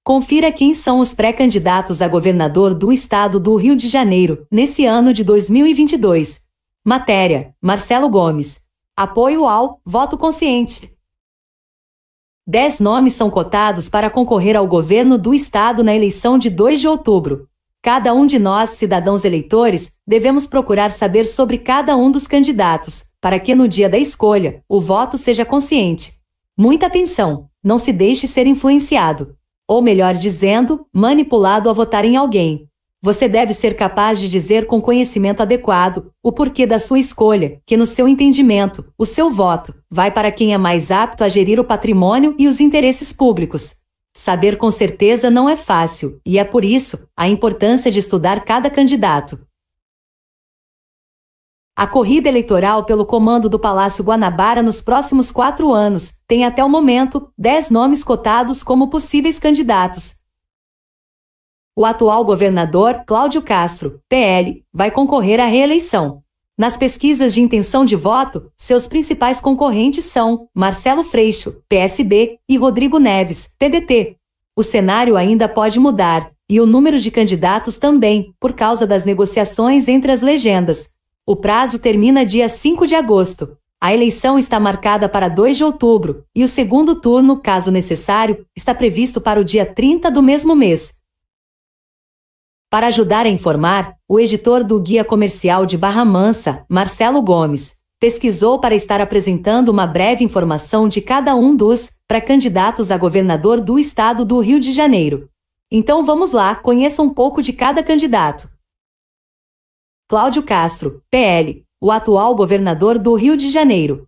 Confira quem são os pré-candidatos a governador do estado do Rio de Janeiro, nesse ano de 2022. Matéria: Marcelo Gomes. Apoio ao voto consciente. 10 nomes são cotados para concorrer ao governo do estado na eleição de 2 de outubro. Cada um de nós, cidadãos eleitores, devemos procurar saber sobre cada um dos candidatos, para que no dia da escolha, o voto seja consciente. Muita atenção, não se deixe ser influenciado. Ou melhor dizendo, manipulado a votar em alguém. Você deve ser capaz de dizer com conhecimento adequado o porquê da sua escolha, que no seu entendimento, o seu voto vai para quem é mais apto a gerir o patrimônio e os interesses públicos. Saber com certeza não é fácil, e é por isso a importância de estudar cada candidato. A corrida eleitoral pelo comando do Palácio Guanabara nos próximos 4 anos tem até o momento 10 nomes cotados como possíveis candidatos. O atual governador, Cláudio Castro, PL, vai concorrer à reeleição. Nas pesquisas de intenção de voto, seus principais concorrentes são Marcelo Freixo, PSB, e Rodrigo Neves, PDT. O cenário ainda pode mudar, e o número de candidatos também, por causa das negociações entre as legendas. O prazo termina dia 5 de agosto. A eleição está marcada para 2 de outubro, e o segundo turno, caso necessário, está previsto para o dia 30 do mesmo mês. Para ajudar a informar, o editor do Guia Comercial de Barra Mansa, Marcelo Gomes, pesquisou para estar apresentando uma breve informação de cada um dos pré-candidatos a governador do estado do Rio de Janeiro. Então vamos lá, conheça um pouco de cada candidato. Cláudio Castro, PL, o atual governador do Rio de Janeiro.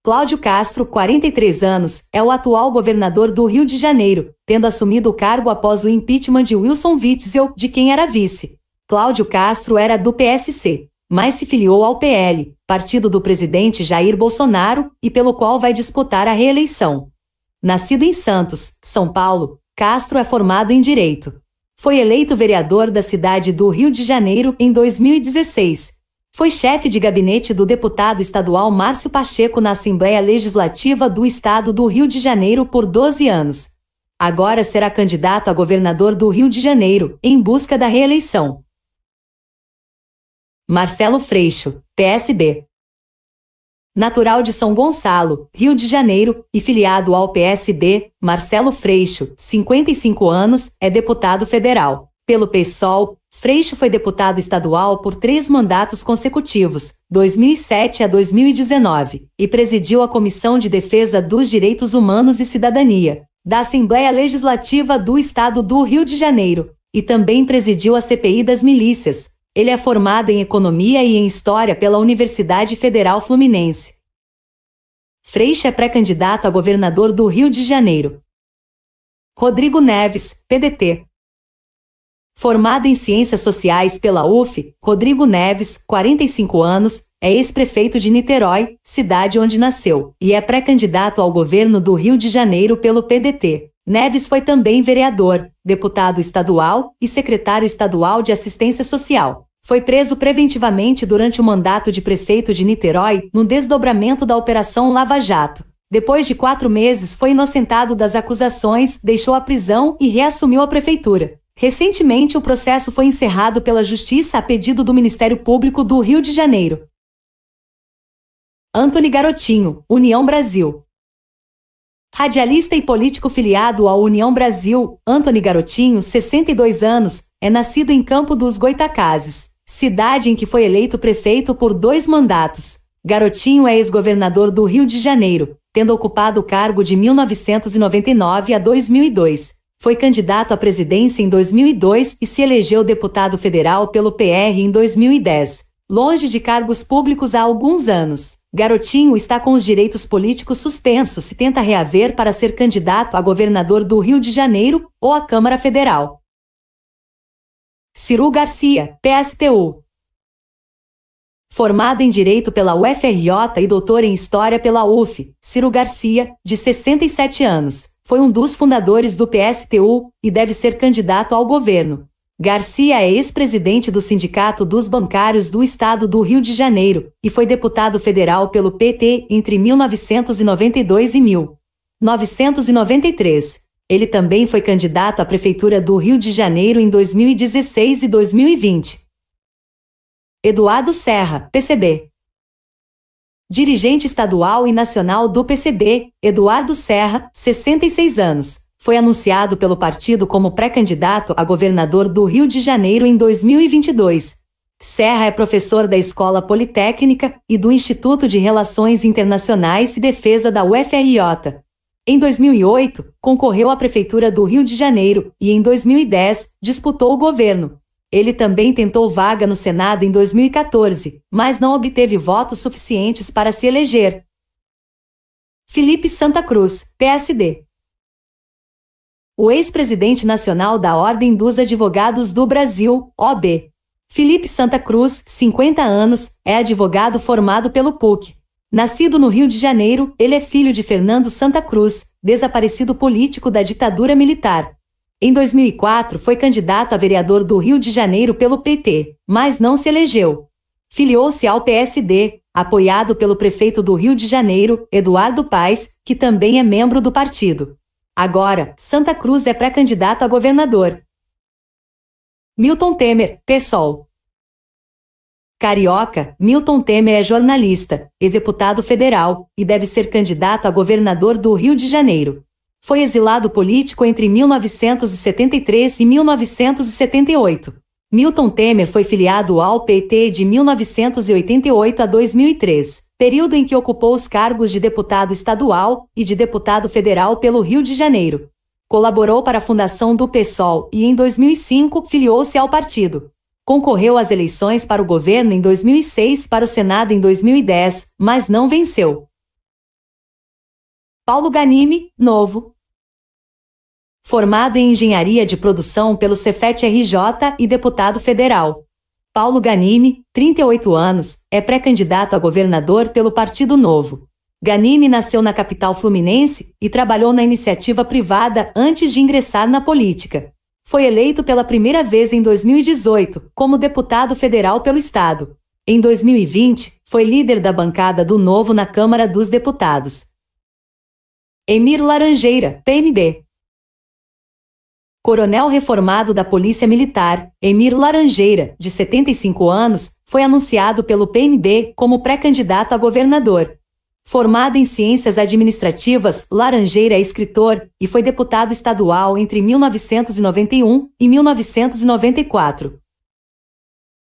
Cláudio Castro, 43 anos, é o atual governador do Rio de Janeiro, tendo assumido o cargo após o impeachment de Wilson Witzel, de quem era vice. Cláudio Castro era do PSC, mas se filiou ao PL, partido do presidente Jair Bolsonaro, e pelo qual vai disputar a reeleição. Nascido em Santos, São Paulo, Castro é formado em Direito. Foi eleito vereador da cidade do Rio de Janeiro em 2016. Foi chefe de gabinete do deputado estadual Márcio Pacheco na Assembleia Legislativa do Estado do Rio de Janeiro por 12 anos. Agora será candidato a governador do Rio de Janeiro, em busca da reeleição. Marcelo Freixo, PSB. Natural de São Gonçalo, Rio de Janeiro, e filiado ao PSB, Marcelo Freixo, 55 anos, é deputado federal. Pelo PSOL, Freixo foi deputado estadual por 3 mandatos consecutivos, 2007 a 2019, e presidiu a Comissão de Defesa dos Direitos Humanos e Cidadania, da Assembleia Legislativa do Estado do Rio de Janeiro, e também presidiu a CPI das Milícias. Ele é formado em Economia e em História pela Universidade Federal Fluminense. Freixo é pré-candidato a governador do Rio de Janeiro. Rodrigo Neves, PDT. Formado em Ciências Sociais pela UF, Rodrigo Neves, 45 anos, é ex-prefeito de Niterói, cidade onde nasceu, e é pré-candidato ao governo do Rio de Janeiro pelo PDT. Neves foi também vereador, deputado estadual e secretário estadual de Assistência Social. Foi preso preventivamente durante o mandato de prefeito de Niterói, no desdobramento da Operação Lava Jato. Depois de 4 meses, foi inocentado das acusações, deixou a prisão e reassumiu a prefeitura. Recentemente, o processo foi encerrado pela Justiça a pedido do Ministério Público do Rio de Janeiro. Antony Garotinho, União Brasil. Radialista e político filiado à União Brasil, Antony Garotinho, 62 anos, é nascido em Campo dos Goitacazes, cidade em que foi eleito prefeito por 2 mandatos. Garotinho é ex-governador do Rio de Janeiro, tendo ocupado o cargo de 1999 a 2002. Foi candidato à presidência em 2002 e se elegeu deputado federal pelo PR em 2010. Longe de cargos públicos há alguns anos, Garotinho está com os direitos políticos suspensos e tenta reaver para ser candidato a governador do Rio de Janeiro ou à Câmara Federal. Ciro Garcia, PSTU. Formado em Direito pela UFRJ e doutor em História pela UF, Ciro Garcia, de 67 anos, foi um dos fundadores do PSTU e deve ser candidato ao governo. Garcia é ex-presidente do Sindicato dos Bancários do Estado do Rio de Janeiro e foi deputado federal pelo PT entre 1992 e 1993. Ele também foi candidato à Prefeitura do Rio de Janeiro em 2016 e 2020. Eduardo Serra, PCB. Dirigente estadual e nacional do PCB, Eduardo Serra, 66 anos, foi anunciado pelo partido como pré-candidato a governador do Rio de Janeiro em 2022. Serra é professor da Escola Politécnica e do Instituto de Relações Internacionais e Defesa da UFRJ. Em 2008, concorreu à Prefeitura do Rio de Janeiro e, em 2010, disputou o governo. Ele também tentou vaga no Senado em 2014, mas não obteve votos suficientes para se eleger. Felipe Santa Cruz, PSD. O ex-presidente nacional da Ordem dos Advogados do Brasil, OAB. Felipe Santa Cruz, 50 anos, é advogado formado pelo PUC. Nascido no Rio de Janeiro, ele é filho de Fernando Santa Cruz, desaparecido político da ditadura militar. Em 2004, foi candidato a vereador do Rio de Janeiro pelo PT, mas não se elegeu. Filiou-se ao PSD, apoiado pelo prefeito do Rio de Janeiro, Eduardo Paes, que também é membro do partido. Agora, Santa Cruz é pré-candidato a governador. Milton Temer, PSOL. Carioca, Milton Temer é jornalista, ex-deputado federal, e deve ser candidato a governador do Rio de Janeiro. Foi exilado político entre 1973 e 1978. Milton Temer foi filiado ao PT de 1988 a 2003, período em que ocupou os cargos de deputado estadual e de deputado federal pelo Rio de Janeiro. Colaborou para a fundação do PSOL e, em 2005, filiou-se ao partido. Concorreu às eleições para o governo em 2006 e para o Senado em 2010, mas não venceu. Paulo Ganimi, Novo. Formado em Engenharia de Produção pelo Cefet-RJ e deputado federal. Paulo Ganimi, 38 anos, é pré-candidato a governador pelo Partido Novo. Ganimi nasceu na capital fluminense e trabalhou na iniciativa privada antes de ingressar na política. Foi eleito pela primeira vez em 2018 como deputado federal pelo estado. Em 2020, foi líder da bancada do Novo na Câmara dos Deputados. Emir Laranjeira, PMB. Coronel reformado da Polícia Militar, Emir Laranjeira, de 75 anos, foi anunciado pelo PMB como pré-candidato a governador. Formado em Ciências Administrativas, Laranjeira é escritor e foi deputado estadual entre 1991 e 1994.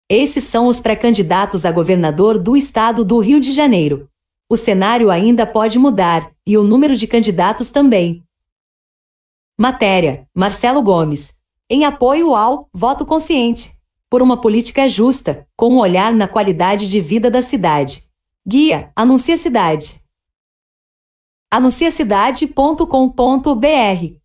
Esses são os pré-candidatos a governador do estado do Rio de Janeiro. O cenário ainda pode mudar, e o número de candidatos também. Matéria: Marcelo Gomes. Em apoio ao voto consciente. Por uma política justa, com um olhar na qualidade de vida da cidade. Guia: Anuncia Cidade. anunciacidade.com.br